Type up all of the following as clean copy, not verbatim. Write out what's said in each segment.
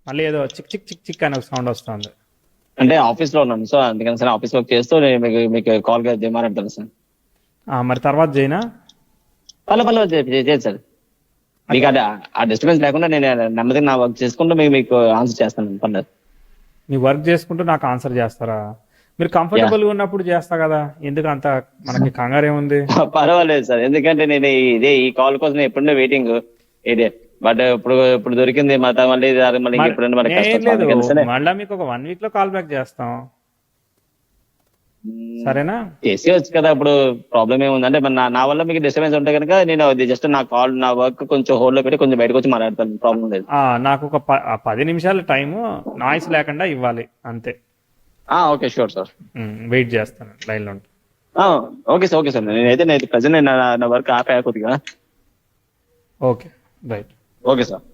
మళ్ళీ ఏదో చిక్ చిక్ చిక్ చిక్ అనే సౌండ్ వస్తుంది. అంటే ఆఫీస్ లో ఉన్నాను, సో అందుకని సార్ ఆఫీస్ వర్క్ చేస్తూ నేను మీకు కాల్ మాట్లాడతాను సార్. మరి తర్వాత చేయనా? పర్లేదు చేయదు సార్. మీకు ఆ డిస్టర్బెన్స్ లేకుండా నేను నెమ్మదిగా నా వర్క్ చేసుకుంటూ మీకు ఆన్సర్ చేస్తాను. పర్లేదు. మీ వర్క్ చేసుకుంటూ నాకు ఆన్సర్ చేస్తారా? మీరు కంఫర్టబుల్గా ఉన్నప్పుడు చేస్తా కదా, ఎందుకు అంత మనకి కంగారు ఏముంది? పర్వాలేదు సార్, ఎందుకంటే నేను ఈ కాల్ కోసం ఎప్పుడో వెయిటింగ్ ఇదే. బట్ ఇప్పుడు దొరికింది మళ్ళీ ఎప్పుడైనా మనకి ఏం కష్టం. లేదు, అందుకని సరే మళ్ళీ మీకు ఒక 1 week లో కాల్ బ్యాక్ చేస్తాం, సరేనా? చేసేయచ్చు కదా. ఇప్పుడు ప్రాబ్లం ఏముందంటే నా వల్ల మీకు డిస్టర్బెన్స్ ఉంటే కనుక నేను జస్ట్ నా వర్క్ కొంచెం హోల్డ్ లో పెట్టి కొంచెం బయటకు వచ్చి మాట్లాడతాను. ప్రాబ్లం లేదు. నాకు ఒక 10 నిమిషాల టైము నాయిస్ లేకుండా ఇవ్వాలి అంతే. ఓకే షూర్ సార్, వెయిట్ చేస్తాను లైన్లో ఉంటాను. Okay sir. నేనైతే ప్రజెంట్ నా వర్క్ ఆపా కొద్దిగా. Okay right. Okay sir.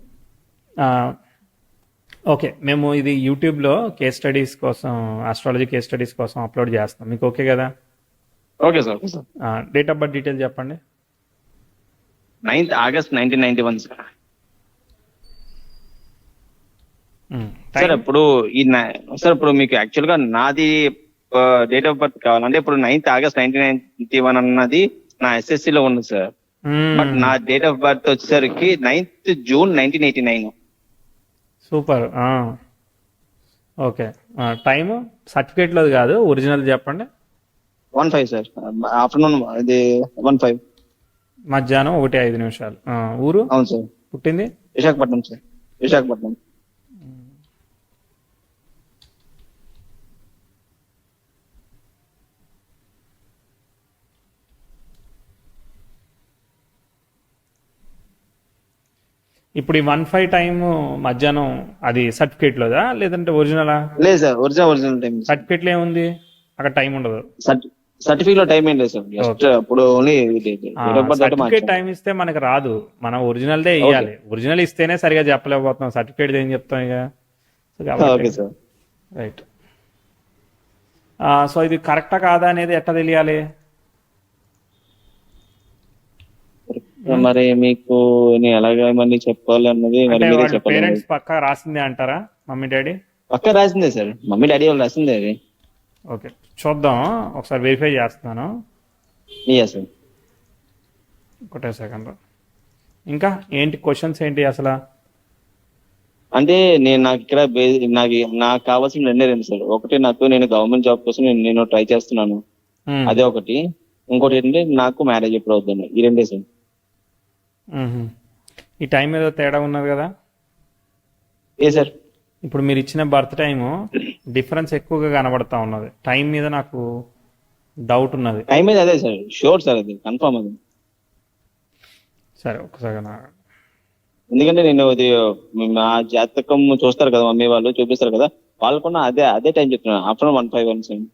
Okay, మేము ఇది యూట్యూబ్లో కేస్ స్టడీస్ కోసం, ఆస్ట్రాలజీ కేస్ స్టడీస్ కోసం అప్లోడ్ చేస్తాం. మీకు ఓకే కదా? Okay sir. Date of birth detail చెప్పండి. 9th August 1991 sir. సార్ ఇప్పుడు మీకు యాక్చువల్ గా నాది డేట్ ఆఫ్ బర్త్ కావాలంటే ఇప్పుడు 9th August 1991 అన్నది నా SSC లో ఉంది సార్. బట్ నా డేట్ ఆఫ్ బర్త్ వచ్చేసరికి 9th June 1989. Super. Okay, time సర్టిఫికేట్లో కాదు, ఒరిజినల్ చెప్పండి. 1:05 సార్. ఆఫ్టర్నూన్ ఇది 1:05 మధ్యాహ్నం 1:05. ఊరు? అవును సార్. పుట్టింది విశాఖపట్నం సార్. విశాఖపట్నం. ఇప్పుడు ఈ 1:05 టైం మధ్యాహ్నం అది సర్టిఫికేట్ లోదా లేదంటే ఒరిజినలా? లేదు సార్, ఒరిజినల్ టైం. సర్టిఫికేట్ లో ఏముంది, అక్కడ టైం ఉండదు. సర్టిఫికేట్ లో టైం ఏం లేదు సార్. జస్ట్ అప్పుడు ఓన్లీ సర్టిఫికేట్ టైం ఇస్తే మనకి రాదు, మనం ఒరిజినల్ దే ఇవ్వాలి. ఒరిజినల్ ఇస్తేనే సరిగా చెప్పలేకపోతున్నాం, సర్టిఫికేట్ ఏం చెప్తాం ఇక. Okay sir. రైట్. సో ఇది కరెక్టా కాదా అనేది ఎట్లా తెలియాలి? మరి మీకు ఎలాగా మళ్ళీ చెప్పాలి అన్నది పేరెంట్స్ పక్కా రాసిందే అంటారా? మమ్మీ డాడీ పక్కా రాసిందే సార్. మమ్మీ డాడీ వాళ్ళు రాసిందే అది. ఓకే, చూద్దాం, ఒకసారి వెరిఫై చేస్తున్నాను. సార్. ఒకటే సెకండ్. ఇంకా ఏంటి క్వశ్చన్స్ ఏంటి అసలు? అంటే నాకు కావాల్సిన రెండు సార్. ఒకటి, నేను గవర్నమెంట్ జాబ్ కోసం నేను ట్రై చేస్తున్నాను, అదే ఒకటి. ఇంకోటి ఏంటంటే నాకు మ్యారేజ్ ఎప్పుడు అవుతుంది. ఈ రెండే సార్. ఈ టైం ఏదో తేడా ఉన్నది కదా? ఏ సార్? ఇప్పుడు మీరు ఇచ్చిన బర్త్ టైము డిఫరెన్స్ ఎక్కువగా కనబడతా ఉన్నది. టైం మీద నాకు డౌట్ ఉన్నది. టైం మీద అదే సార్, షూర్ సార్, అది కన్ఫర్మ్ అది. సరే ఒకసారి. ఎందుకంటే నేను ఇది మా జాతకం చూస్తారు కదా, మమ్మీ వాళ్ళు చూపిస్తారు కదా, వాళ్ళకున్న అదే టైం చెప్తున్నాను. ఆఫ్టర్నూన్ 1:05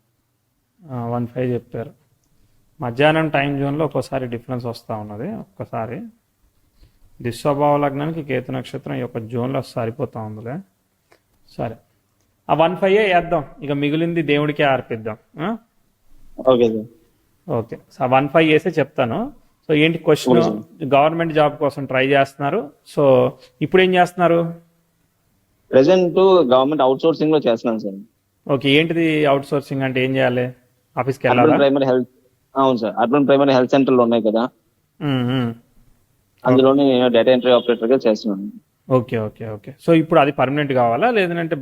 1:05 చెప్పారు. మధ్యాహ్నం టైం జోన్లో ఒక్కోసారి డిఫరెన్స్ వస్తూ ఉన్నది. ఒక్కసారి దుస్వభావ లగ్నానికి కేతు నక్షత్రం ఈ యొక్క జోన్లో సరిపోతా ఉందిలే. సరే, ఆ 1:05 వేద్దాం, ఇక మిగిలింది దేవుడికే అర్పిద్దాం. Okay sir. ఓకే, సో 1:05 వేసే చెప్తాను. సో ఏంటి క్వశ్చన్? గవర్నమెంట్ జాబ్ కోసం ట్రై చేస్తున్నారు. సో ఇప్పుడు ఏం చేస్తున్నారు? ప్రెసెంట్ గవర్నమెంట్ అవుట్ సోర్సింగ్ లో చేస్తున్నాను సార్. ఓకే, ఏంటిది అవుట్ సోర్సింగ్ అంటే? ఏం చేయాలి? ఆఫీస్కి వెళ్ళాలి? Primary health. అవును సార్, అర్బన్ ప్రైమరీ హెల్త్ సెంటర్లు ఉన్నాయి కదా, అందులోనే నేను డేటా ఎంట్రీ ఆపరేటర్ గా చేస్తున్నాను. Okay okay okay. సో ఇప్పుడు అది పర్మనెంట్ కావాలా లేదంటే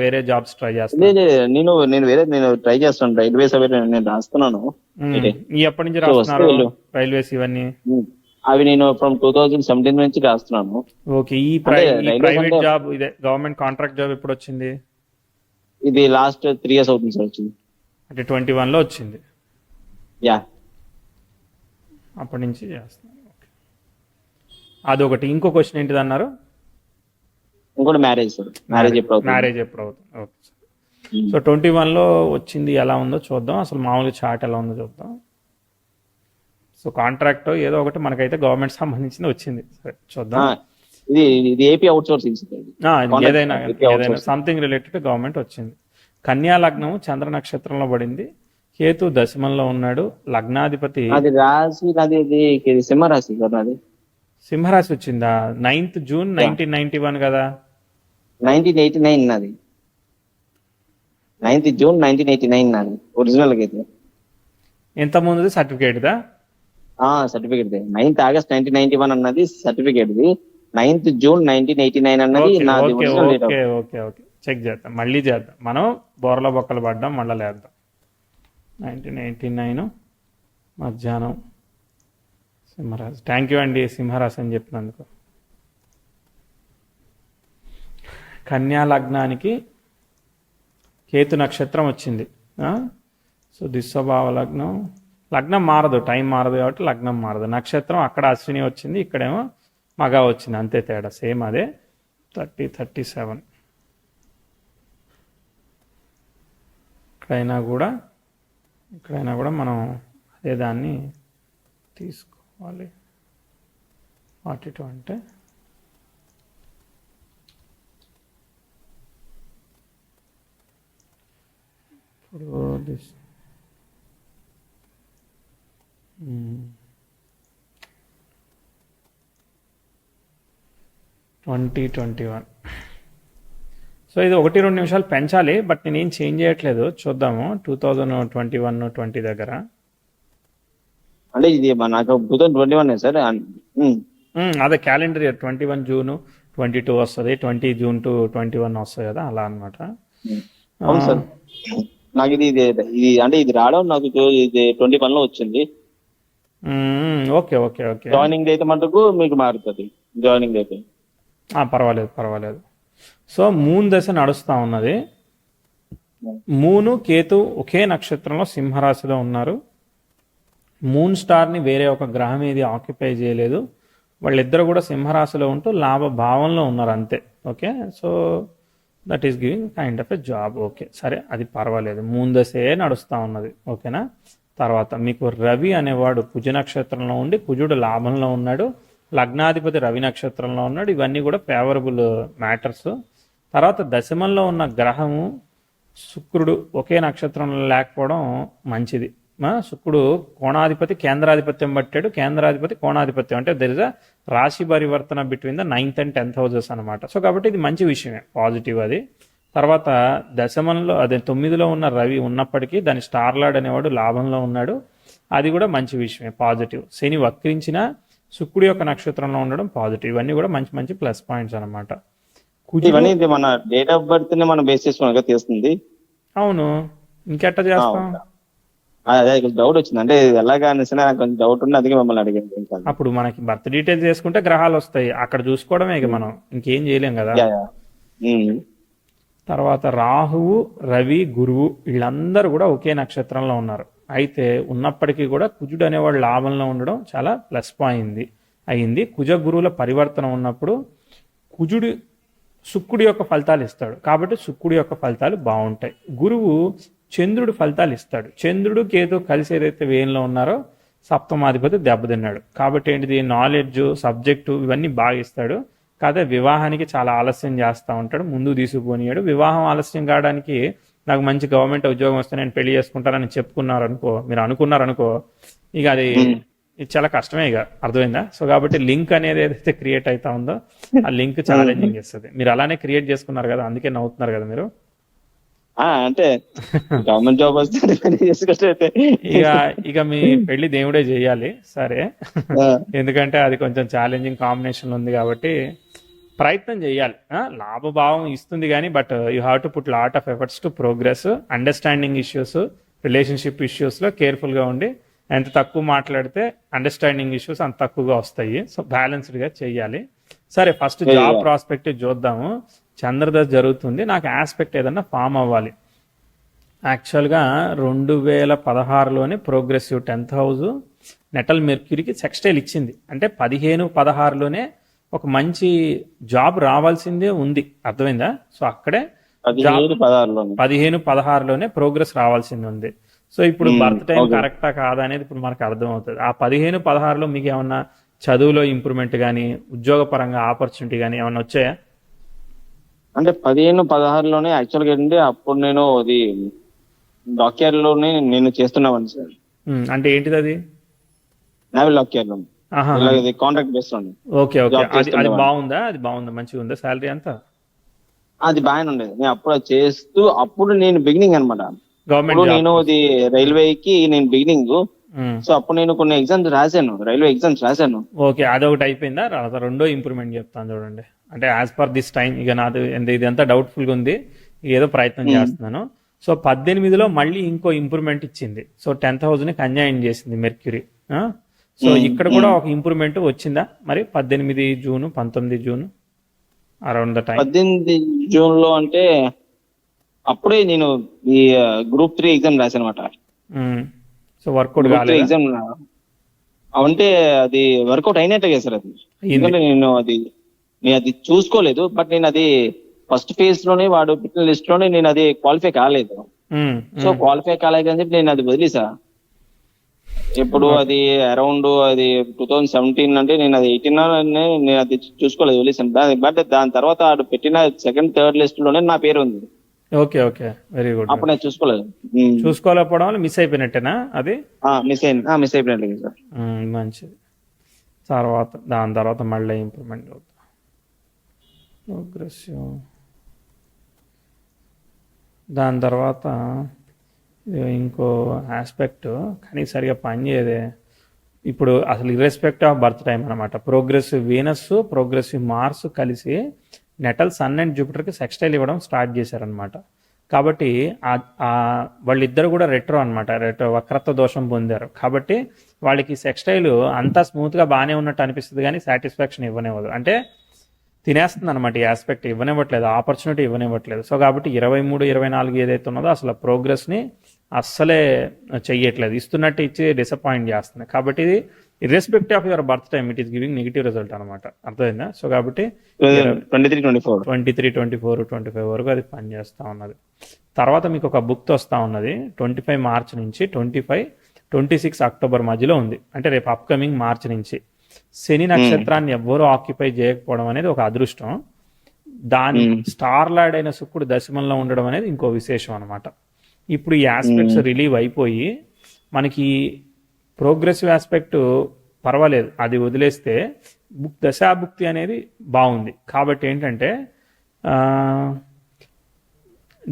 వేరే జాబ్స్ ట్రై చేస్తాను? నేను ట్రై చేస్తాను. రైల్వేస్ అవి నేను రాస్తున్నాను. ఎప్పటి నుంచి రాస్తున్నారు రైల్వేస్ ఇవన్నీ? అవి నేను ఫ్రమ్ 2017 నుంచి రాస్తున్నాను. ఓకే, ఈ ప్రైవేట్ జాబ్ ఇదే గవర్నమెంట్ కాంట్రాక్ట్ జాబ్ ఎప్పుడు వచ్చింది? ఇది లాస్ట్ 3 years అవుతుంది సార్ వచ్చింది. అంటే 21 లో వచ్చింది. అప్పటి నుంచి చేస్తాను. అదొకటి. ఇంకో క్వశ్చన్ ఏంటిది అన్నారు? ఇంకోటి మ్యారేజ్ ఎప్పుడు అవుతుంది? ఓకే. సో 21 లో వచ్చింది, ఎలా ఉందో చూద్దాం. అసలు మామూలుగా చార్ట్ ఎలా ఉందో చూద్దాం. సో కాంట్రాక్ట్ ఏదో ఒకటి మనకైతే గవర్నమెంట్ సంబంధించింది వచ్చింది. సరే చూద్దాం. ఇది ఏపీ అవుట్ సోర్సింగ్, ఏదైనా సంథింగ్ రిలేటెడ్ గవర్నమెంట్ వచ్చింది. కన్యా లగ్నం చంద్ర నక్షత్రంలో పడింది. కేతు దశమంలో ఉన్నాడు. లగ్నాధిపతి సింహరాశి కదా. అది సింహరాశి వచ్చిందా? 9th June 1991 కదా. 1989 నాది, 9th జూన్ 1989 నాది ఒరిజినల్ అయితే. ఎంత ముందుది సర్టిఫికేట్దా? సర్టిఫికేట్ 9th ఆగస్ట్ 1991 అన్నది సర్టిఫికేట్ ది, 9th జూన్ 1989 అన్నది ఓకే నాది okay original date. Okay okay okay check చేద్దాం, మళ్ళీ చేద్దాం, మనం బోర్ల బొక్కలు పడ్డాం, మళ్ళీ లేద్దాం. 1989 మధ్యాహ్నం సింహరాశి. థ్యాంక్ యూ అండి సింహరాశి అని చెప్పినందుకు. కన్యా లగ్నానికి కేతు నక్షత్రం వచ్చింది. సో దిస్వభావ లగ్నం, లగ్నం మారదు, టైం మారదు కాబట్టి లగ్నం మారదు. నక్షత్రం అక్కడ అశ్విని వచ్చింది, ఇక్కడేమో మగ వచ్చింది, అంతే తేడా, సేమ్ అదే 37. ఇక్కడైనా కూడా మనం అదే దాన్ని తీసుకోవాలి. 42 అంటే ఇప్పుడు 2021. సో ఇది 1-2 నిమిషాలు పెంచాలి, బట్ నేనేం చేంజ్ చేయట్లేదు, చూద్దాము. 2021-20 దగ్గర అంటే ఇది నాకు 2021 సార్. అదే క్యాలెండర్ ఇయర్ 21 జూన్ 22 వస్తుంది, 20 జూన్ టు 21 వస్తుంది కదా, అలా అనమాట. అవును సార్. నాకు ఇది అంటే ఇది రావడం నాకు ఇది 21 లో వచ్చింది. Okay okay okay joining date మటుకు మీకు మారుతుంది, జాయినింగ్ డేట్. పర్వాలేదు. సో మూన్ దశ నడుస్తూ ఉన్నది. మూను కేతు ఒకే నక్షత్రంలో సింహరాశిలో ఉన్నారు. మూన్ స్టార్ని వేరే ఒక గ్రహం ఏది ఆక్యుపై చేయలేదు. వాళ్ళిద్దరు కూడా సింహరాశిలో ఉంటూ లాభ భావంలో ఉన్నారు, అంతే. Okay, so that is giving kind of a job. Okay, సరే, అది పర్వాలేదు. మూన్ దశే నడుస్తూ ఉన్నది, ఓకేనా. తర్వాత మీకు రవి అనేవాడు కుజ నక్షత్రంలో ఉండి, కుజుడు లాభంలో ఉన్నాడు, లగ్నాధిపతి రవి నక్షత్రంలో ఉన్నాడు. ఇవన్నీ కూడా ఫేవరబుల్ మ్యాటర్స్. తర్వాత దశమంలో ఉన్న గ్రహము శుక్రుడు ఒకే నక్షత్రంలో లేకపోవడం మంచిది. శుక్రుడు కోణాధిపతి కేంద్రాధిపత్యం పట్టాడు, కేంద్రాధిపతి కోణాధిపత్యం, అంటే దెర్ ఇస్ అ రాశి పరివర్తన between the 9th and 10th houses అనమాట. సో కాబట్టి ఇది మంచి విషయమే, పాజిటివ్ అది. తర్వాత దశమంలో అదే 9లో ఉన్న రవి ఉన్నప్పటికీ దాని స్టార్లార్డ్ అనేవాడు లాభంలో ఉన్నాడు, అది కూడా మంచి విషయమే, పాజిటివ్. శని వక్రించిన శుక్రుడి యొక్క నక్షత్రంలో ఉండడం పాజిటివ్. ఇవన్నీ కూడా మంచి మంచి ప్లస్ పాయింట్స్ అనమాట. ఇవన్నీ మన డేట్ ఆఫ్ బర్త్ ని మనం బేస్ చేసుకుని తీస్తుంది. అవును, ఇంకెట్ట చేస్తాం? అదే డౌట్ వచ్చింది, అంటే ఎలాగా అనేసి నాకు కొంచెం డౌట్ ఉంది, అందుకే మిమ్మల్ని అడిగాను. అప్పుడు మనకి బర్త్ డీటెయిల్స్ చేసుకుంటే గ్రహాలు వస్తాయి, అక్కడ చూసుకోవడమే ఇక మనం, ఇంకేం చేయలేం కదా. తర్వాత రాహువు రవి గురువు వీళ్ళందరూ కూడా ఒకే నక్షత్రంలో ఉన్నారు. అయితే ఉన్నప్పటికీ కూడా కుజుడు అనేవాడు లాభంలో ఉండడం చాలా ప్లస్ పాయింట్ అయింది. కుజ గురువుల పరివర్తన ఉన్నప్పుడు కుజుడు శుక్రుడి యొక్క ఫలితాలు ఇస్తాడు, కాబట్టి శుక్రుడి యొక్క ఫలితాలు బాగుంటాయి. గురువు చంద్రుడు ఫలితాలు ఇస్తాడు. చంద్రుడు కేతు కలిసి ఏదైతే వేయంలో ఉన్నారో సప్తమాధిపతి దెబ్బతిన్నాడు, కాబట్టి ఏంటిది నాలెడ్జ్ సబ్జెక్టు ఇవన్నీ బాగా ఇస్తాడు. కాదే వివాహానికి చాలా ఆలస్యం చేస్తూ ఉంటాడు, ముందుకు తీసుకుపోనియాడు. వివాహం ఆలస్యం కావడానికి నాకు మంచి గవర్నమెంట్ ఉద్యోగం వస్తే నేను పెళ్లి చేసుకుంటానని చెప్పుకున్నారనుకో, మీరు అనుకున్నారనుకో, ఇక అది చాలా కష్టమే, ఇక అర్థమైందా. సో కాబట్టి లింక్ అనేది ఏదైతే క్రియేట్ అవుతా ఉందో ఆ లింక్ ఛాలెంజింగ్ ఇస్తుంది. మీరు అలానే క్రియేట్ చేసుకున్నారు కదా, అందుకే నవ్వుతున్నారు కదా మీరు. అంటే గవర్నమెంట్ జాబ్ వస్తే ఇక మీ పెళ్లి దేవుడే చేయాలి, సరే. ఎందుకంటే అది కొంచెం ఛాలెంజింగ్ కాంబినేషన్ ఉంది కాబట్టి ప్రయత్నం చేయాలి. లాభభావం ఇస్తుంది కానీ, but you have to put lot of efforts to progress. Understanding issues, relationship ఇష్యూస్లో కేర్ఫుల్గా ఉండి, ఎంత తక్కువ మాట్లాడితే అండర్స్టాండింగ్ ఇష్యూస్ అంత తక్కువగా వస్తాయి. సో బ్యాలెన్స్డ్గా చెయ్యాలి. సరే, ఫస్ట్ జాబ్ ప్రాస్పెక్టివ్ చూద్దాము. చంద్రదశ జరుగుతుంది, నాకు ఆస్పెక్ట్ ఏదన్నా ఫామ్ అవ్వాలి. యాక్చువల్గా 2016లోనే ప్రోగ్రెసివ్ 10th house నెటల్ మెర్క్యూరీకి సెక్స్టైల్ ఇచ్చింది. అంటే 15-16లోనే ఒక మంచి జాబ్ రావాల్సిందే ఉంది, అర్థమైందా. సో అక్కడే 15-16లోనే ప్రోగ్రెస్ రావాల్సింది ఉంది. సో ఇప్పుడు బర్త్ టైం కరెక్టా కాదా అనేది ఇప్పుడు మనకు అర్థం అవుతుంది. ఆ 15-16లో మీకు ఏమన్నా చదువులో ఇంప్రూవ్మెంట్ కానీ, ఉద్యోగ పరంగా ఆపర్చునిటీ కానీ ఏమన్నా వచ్చాయా? అంటే 15-16లోనే యాక్చువల్గా ఏంటంటే అప్పుడు నేను అది డాక్యార్డ్ లోనే నేను చేస్తున్నాను సార్. అంటే ఏంటిది అది? నావల్ డాక్యార్డ్ లో కాంట్రాక్ట్ బేస్డ్. ఓకే ఓకే, అది బాగుందా? అది బాగుందా, మంచిగా ఉందా? శాలరీ అంతా అది బాగానే ఉండేది. నేను అప్పుడు అది చేస్తూ అప్పుడు నేను బిగినింగ్ అనమాట. ఇప్పుడు గవర్నమెంట్ జాబ్. నేను అది రైల్వేకి నేను బిగినింగ్. సో అప్పుడు నేను కొన్ని ఎగ్జామ్స్ రాశాను, రైల్వే ఎగ్జామ్స్ రాశాను. ఓకే, అదొకటి అయిపోయిందా? తర్వాత రెండో ఇంప్రూవ్మెంట్ చెప్తాను చూడండి. అంటే యాజ్ పర్ దిస్ టైం ఇక నాది ఇదంతా డౌట్ఫుల్గా ఉంది, ఏదో ప్రయత్నం చేస్తున్నాను. సో 18లో మళ్ళీ ఇంకో ఇంప్రూవ్మెంట్ ఇచ్చింది. సో 10,000కి అన్యాయం చేసింది మెర్క్యూరీ. సో ఇక్కడ కూడా ఒక ఇంప్రూవ్మెంట్ వచ్చిందా మరి? 18 June 19 June around the time. 18 June లో అంటే అప్పుడే నేను ఈ గ్రూప్ 3 ఎగ్జామ్ రాశాను అనమాట. సో వర్కౌట్ గ్రూప్ 3 కాలేదు. ఎగ్జామ్ అంటే అది వర్కౌట్ అయినట్టే కదా సార్ అది. ఎందుకంటే నేను అది చూసుకోలేదు. బట్ నేను అది ఫస్ట్ ఫేజ్ లోనే వాడు పెట్టిన లిస్ట్ లోనే నేను అది క్వాలిఫై కాలేదు. సో క్వాలిఫై కాలేదు అని చెప్పి నేను అది వదిలేసా. ఇప్పుడు అది అరౌండ్ అది 2017 అంటే నేను అది 18 నేను అది చూసుకోలేదు, వదిలేసాను. బట్ దాని తర్వాత వాడు పెట్టిన సెకండ్ థర్డ్ లిస్ట్ లోనే నా పేరు ఉంది. Okay okay, very good. అప్పుడు నేను చూసుకోలేదు. చూసుకోలేకపోవడం వల్ల మిస్ అయిపోయినట్టేనా అది? మిస్ అయిపోయినట్టు సార్. మంచిది. దాని తర్వాత మళ్ళీ ఇంప్రూవ్మెంట్ అవుతుంది. ప్రోగ్రెసివ్. దాని తర్వాత ఇంకో ఆస్పెక్ట్ కానీ సరిగా పనిచేయదే. ఇప్పుడు అసలు ఇర్రెస్పెక్ట్ ఆఫ్ బర్త్ టైం అనమాట. ప్రోగ్రెసివ్ వీనస్, ప్రోగ్రెసివ్ మార్స్ కలిసి నెటల్ సన్ అండ్ జూపిటర్కి సెక్స్టైల్ ఇవ్వడం స్టార్ట్ చేశారనమాట. కాబట్టి వాళ్ళిద్దరు కూడా రెట్రో అనమాట, వక్రత్వ దోషం పొందారు. కాబట్టి వాళ్ళకి సెక్స్టైల్ అంతా స్మూత్గా బాగానే ఉన్నట్టు అనిపిస్తుంది కానీ సాటిస్ఫాక్షన్ ఇవ్వనివ్వదు. అంటే తినేస్తుంది అనమాట. ఈ ఆస్పెక్ట్ ఇవ్వనివ్వట్లేదు, ఆపర్చునిటీ ఇవ్వనివ్వట్లేదు. సో కాబట్టి 23, 24 ఏదైతే ఉన్నదో అసలు ప్రోగ్రెస్ని అస్సలే చెయ్యట్లేదు. ఇస్తున్నట్టు ఇచ్చి డిసప్పాయింట్ చేస్తుంది. కాబట్టి ఇది irrespective of your birth time it is giving negative result అనమాట. అర్థమైందా? సో కాబట్టి 23, 24, 25 వరకు అది పనిచేస్తూ ఉన్నది. తర్వాత మీకు ఒక బుక్ వస్తూ ఉన్నది 25 మార్చ్ నుంచి 26 అక్టోబర్ మధ్యలో ఉంది. అంటే రేపు అప్కమింగ్ మార్చ్ నుంచి శని నక్షత్రాన్ని ఎవ్వరూ ఆక్యుపై చేయకపోవడం అనేది ఒక అదృష్టం. దాని స్టార్ లార్డ్ అయిన శుక్రుడు దశమంలో ఉండడం అనేది ఇంకో విశేషం అనమాట. ఇప్పుడు ఈ ఆస్పెక్ట్స్ రిలీవ్ అయిపోయి మనకి ప్రోగ్రెసివ్ ఆస్పెక్ట్ పర్వాలేదు, అది వదిలేస్తే దశాభుక్తి అనేది బాగుంది. కాబట్టి ఏంటంటే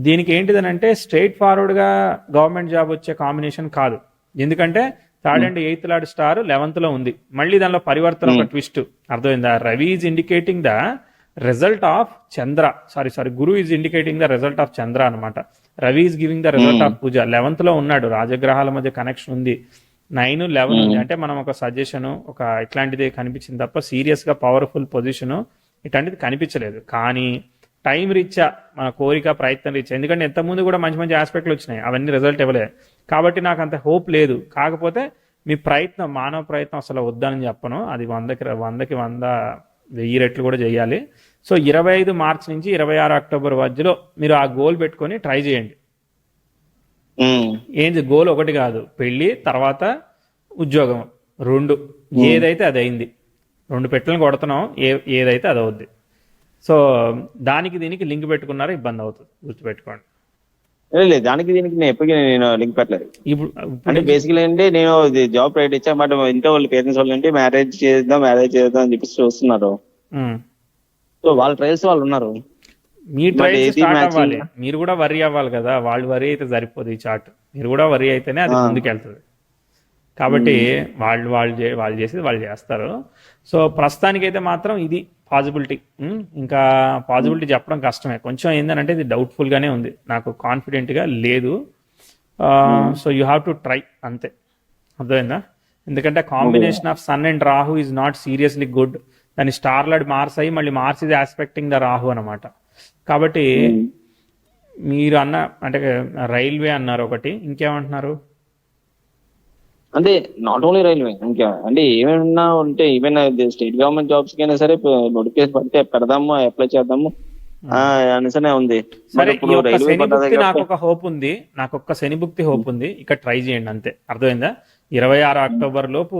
దీనికి ఏంటిదనంటే స్ట్రైట్ ఫార్వర్డ్గా గవర్నమెంట్ జాబ్ వచ్చే కాంబినేషన్ కాదు. ఎందుకంటే 3rd and 8th lord star 11th ఉంది. మళ్ళీ దానిలో పరివర్తన ఒక ట్విస్ట్. అర్థమైందా? Ravi is indicating the result of Chandra, sorry Guru is indicating the result of Chandra అనమాట. Ravi is giving the result of puja. 11th ఉన్నాడు, రాజగ్రహాల మధ్య కనెక్షన్ ఉంది. 9, 11 ఉంది. అంటే మనం ఒక సజెషన్ ఒక ఇట్లాంటిది కనిపించింది తప్ప సీరియస్గా పవర్ఫుల్ పొజిషన్ ఇట్లాంటిది కనిపించలేదు. కానీ టైం రీత్యా మన కోరిక ప్రయత్నం రీత్యా, ఎందుకంటే ఎంతకుముందు కూడా మంచి మంచి ఆస్పెక్ట్లు వచ్చినాయి, అవన్నీ రిజల్ట్ ఇవ్వలేదు. కాబట్టి నాకు అంత హోప్ లేదు. కాకపోతే మీ ప్రయత్నం, మానవ ప్రయత్నం అసలు వద్దని చెప్పను. అది 100కి 1000 రెట్లు కూడా చేయాలి. సో 25 మార్చ్ నుంచి 26 అక్టోబర్ మధ్యలో మీరు ఆ గోల్ పెట్టుకొని ట్రై చేయండి. ఏంటి గోల్? ఒకటి కాదు, పెళ్ళి తర్వాత ఉద్యోగం 2 ఏదైతే అది అయింది. 2 పెట్టెలను కొడుతున్నాం, ఏదైతే అది అవుద్ది. సో దానికి దీనికి లింక్ పెట్టుకున్నారా ఇబ్బంది అవుతుంది, గుర్తుపెట్టుకోండి. లేదు, దానికి దీనికి నేను ఎప్పటికీ లింక్ పెట్టలేదు. అంటే బేసికలీ అంటే నేను జాబ్ ప్రైవేట్ ఇచ్చాను. బట్ ఇంట్లో వాళ్ళు పేరెంట్స్ వాళ్ళు అంటే మ్యారేజ్ చేద్దాం అని చెప్పేసి చూస్తున్నారు. సో వాళ్ళ ట్రయల్స్ వాళ్ళు ఉన్నారు. మీ ట్రయల్స్ స్టార్ట్ అవ్వాలి, మీరు కూడా వరీ అవ్వాలి కదా. వాళ్ళు వరీ అయితే సరిపోదు, ఈ చార్ట్ మీరు కూడా వరీ అయితేనే అది ముందుకు వెళ్తుంది. కాబట్టి వాళ్ళు చేసేది వాళ్ళు చేస్తారు. సో ప్రస్తుతానికైతే మాత్రం ఇది పాజిబిలిటీ. ఇంకా పాజిబిలిటీ చెప్పడం కష్టమే, కొంచెం ఏంటంటే ఇది డౌట్ఫుల్గానే ఉంది, నాకు కాన్ఫిడెంట్గా లేదు. So you have to try అంతే. అర్థమైందా? ఎందుకంటే combination of sun and Rahu is not seriously good. దాని స్టార్ లార్డ్ మార్స్ అయ్యి మళ్ళీ మార్స్ ఇది ఆస్పెక్టింగ్ ద రాహు అనమాట. కాబట్టి మీరు అంటే రైల్వే అన్నారు ఒకటి, ఇంకేమంటున్నారు? అంటే నాట్ ఓన్లీ రైల్వే, ఇంకా అంటే ఏమైనా ఉంటే ఈవెన్ స్టేట్ గవర్నమెంట్ జాబ్స్ కైనా సరే నోటిఫికేషన్ పడితే పెడదాము, అప్లై చేద్దాము అనేసనే ఉంది. సరే, నాకు ఒక హోప్ ఉంది, నాకు ఒక్క శని భుక్తి హోప్ ఉంది. ఇక్కడ ట్రై చేయండి అంతే. అర్థమైందా? 26 అక్టోబర్ లోపు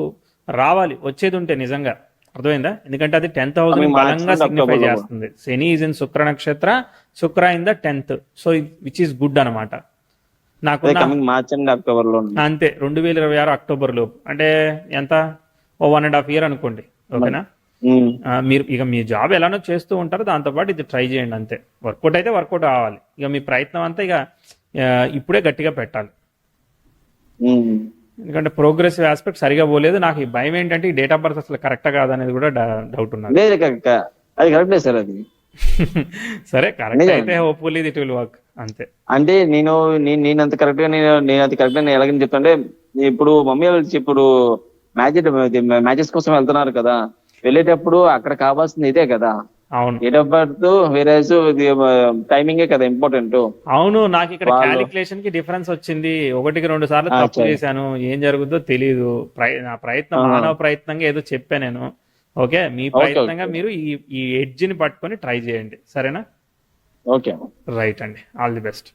రావాలి, వచ్చేది ఉంటే నిజంగా. అర్థమైందా? ఎందుకంటే అది 10th హౌస్ బలంగా సిగ్నిఫై చేస్తుంది. శని ఈజ్ ఇన్ శుక్ర నక్షత్ర, శుక్ర in the 10th. So which is good అనమాట. నాకు అక్టోబర్ లో అంతే 2026 అక్టోబర్ లోపు, అంటే ఎంత, 1.5 year అనుకోండి. ఓకేనా? మీరు ఇక మీ జాబ్ ఎలానో చేస్తూ ఉంటారో దాంతోపాటు ఇది ట్రై చేయండి అంతే. వర్కౌట్ అయితే వర్కౌట్ కావాలి. ఇక మీ ప్రయత్నం అంతా ఇక ఇప్పుడే గట్టిగా పెట్టాలి. ఎందుకంటే ప్రోగ్రెసివ్ ఆస్పెక్ట్ సరిగా పోలేదు. నాకు ఈ భయం ఏంటంటే ఈ డేట్ ఆఫ్ బర్త్ అసలు కరెక్టా కాదనేది కూడా డౌట్ ఉన్నది. అది కరెక్టే సార్ అది. సరే కరెక్ట్ అయితే హోప్ఫుల్లీ ఇట్ విల్ వర్క్ అంతే. అంటే నేను అంత కరెక్ట్ గా నేను అది కరెక్ట్ గా ఎలాగని చెప్తాంటే, ఇప్పుడు మమ్మీ వాళ్ళు ఇప్పుడు మ్యాచెస్ కోసం వెళ్తున్నారు కదా, వెళ్ళేటప్పుడు అక్కడ కావాల్సింది ఇదే కదా, అవును డేట్ ఆఫ్ బర్త్ వేరే టైమింగే కదా ఇంపార్టెంట్. అవును, నాకు ఇక్కడ క్యాలిక్యులేషన్ కి డిఫరెన్స్ వచ్చింది. 1-2 సార్లు తప్పు చేశాను. ఏం జరుగుతుందో తెలియదు. నా ప్రయత్నం మానవ ప్రయత్నంగా ఏదో చెప్పా నేను. ఓకే, మీ ప్రయత్నంగా మీరు ఈ ఎడ్జ్ ని పట్టుకొని ట్రై చేయండి. సరేనా? ఓకే, రైట్ అండి. All the best.